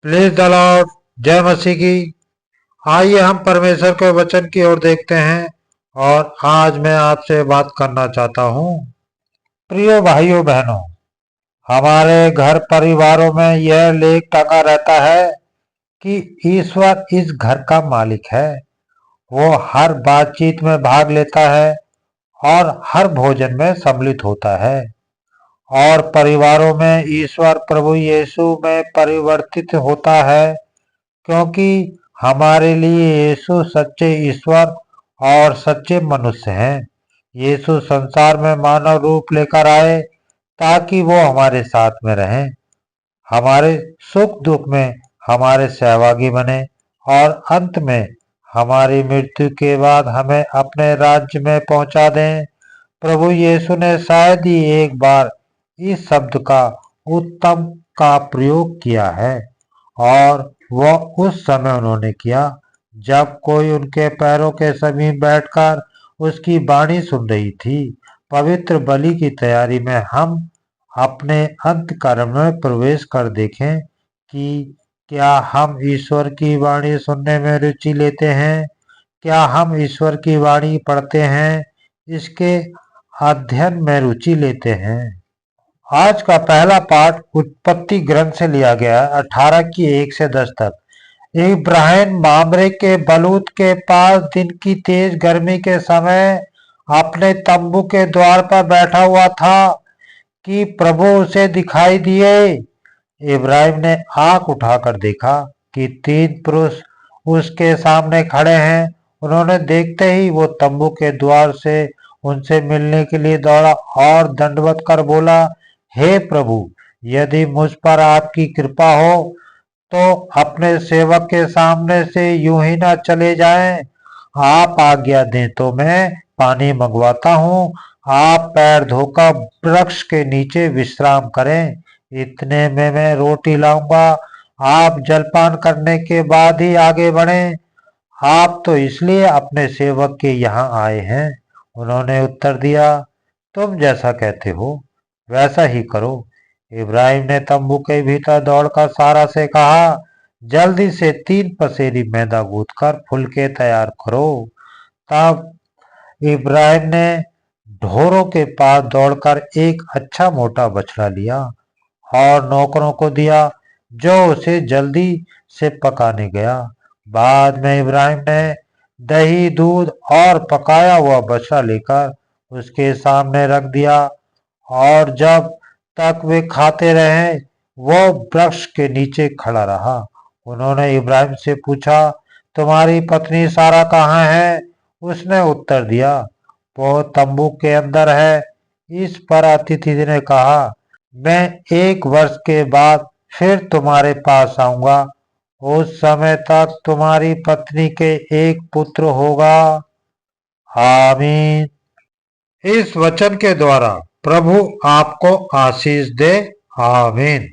Please the Lord. जय मसीह की। आइए हम परमेश्वर के वचन की ओर देखते हैं और आज मैं आपसे बात करना चाहता हूँ। प्रिय भाइयों बहनों, हमारे घर परिवारों में यह लेख टंगा रहता है कि ईश्वर इस घर का मालिक है। वो हर बातचीत में भाग लेता है और हर भोजन में सम्मिलित होता है और परिवारों में ईश्वर प्रभु यीशु में परिवर्तित होता है, क्योंकि हमारे लिए यीशु सच्चे ईश्वर और सच्चे मनुष्य हैं। यीशु संसार में मानव रूप लेकर आए ताकि वो हमारे साथ में रहें, हमारे सुख दुख में हमारे सहभागी बने और अंत में हमारी मृत्यु के बाद हमें अपने राज्य में पहुंचा दें। प्रभु यीशु ने शायद ही एक बार इस शब्द का उत्तम का प्रयोग किया है और वह उस समय उन्होंने किया जब कोई उनके पैरों के समीप बैठकर उसकी वाणी सुन रही थी। पवित्र बलि की तैयारी में हम अपने अंतःकरण में प्रवेश कर देखें कि क्या हम ईश्वर की वाणी सुनने में रुचि लेते हैं, क्या हम ईश्वर की वाणी पढ़ते हैं, इसके अध्ययन में रुचि लेते हैं। आज का पहला पाठ उत्पत्ति ग्रंथ से लिया गया है, 18 की 1 से 10 तक। इब्राहिम मामरे के बलूत के पास दिन की तेज गर्मी के समय अपने तंबू के द्वार पर बैठा हुआ था कि प्रभु उसे दिखाई दिए। इब्राहिम ने आंख उठाकर देखा कि 3 पुरुष उसके सामने खड़े हैं। उन्होंने देखते ही वो तंबू के द्वार से उनसे मिलने के लिए दौड़ा और दंडवत कर बोला, हे प्रभु, यदि मुझ पर आपकी कृपा हो तो अपने सेवक के सामने से यूं ही ना चले जाएं। आप आज्ञा दें तो मैं पानी मंगवाता हूँ। आप पैर धोकर वृक्ष के नीचे विश्राम करें। इतने में मैं रोटी लाऊंगा। आप जलपान करने के बाद ही आगे बढ़ें। आप तो इसलिए अपने सेवक के यहाँ आए हैं। उन्होंने उत्तर दिया, तुम जैसा कहते हो वैसा ही करो। इब्राहिम ने तंबू के भीतर दौड़कर सारा से कहा, जल्दी से 3 पसेरी मैदा गूंथकर फुलके तैयार करो। तब इब्राहिम ने ढोरों के पास दौड़कर एक अच्छा मोटा बछड़ा लिया और नौकरों को दिया, जो उसे जल्दी से पकाने गया। बाद में इब्राहिम ने दही, दूध और पकाया हुआ बछड़ा लेकर उसके सामने रख दिया और जब तक वे खाते रहे वो वृक्ष के नीचे खड़ा रहा। उन्होंने इब्राहिम से पूछा, तुम्हारी पत्नी सारा कहाँ है? उसने उत्तर दिया, वो तंबू के अंदर है। इस पर अतिथि ने कहा, मैं 1 वर्ष के बाद फिर तुम्हारे पास आऊंगा। उस समय तक तुम्हारी पत्नी के एक पुत्र होगा। आमीन। इस वचन के द्वारा प्रभु आपको आशीष दे। आमीन।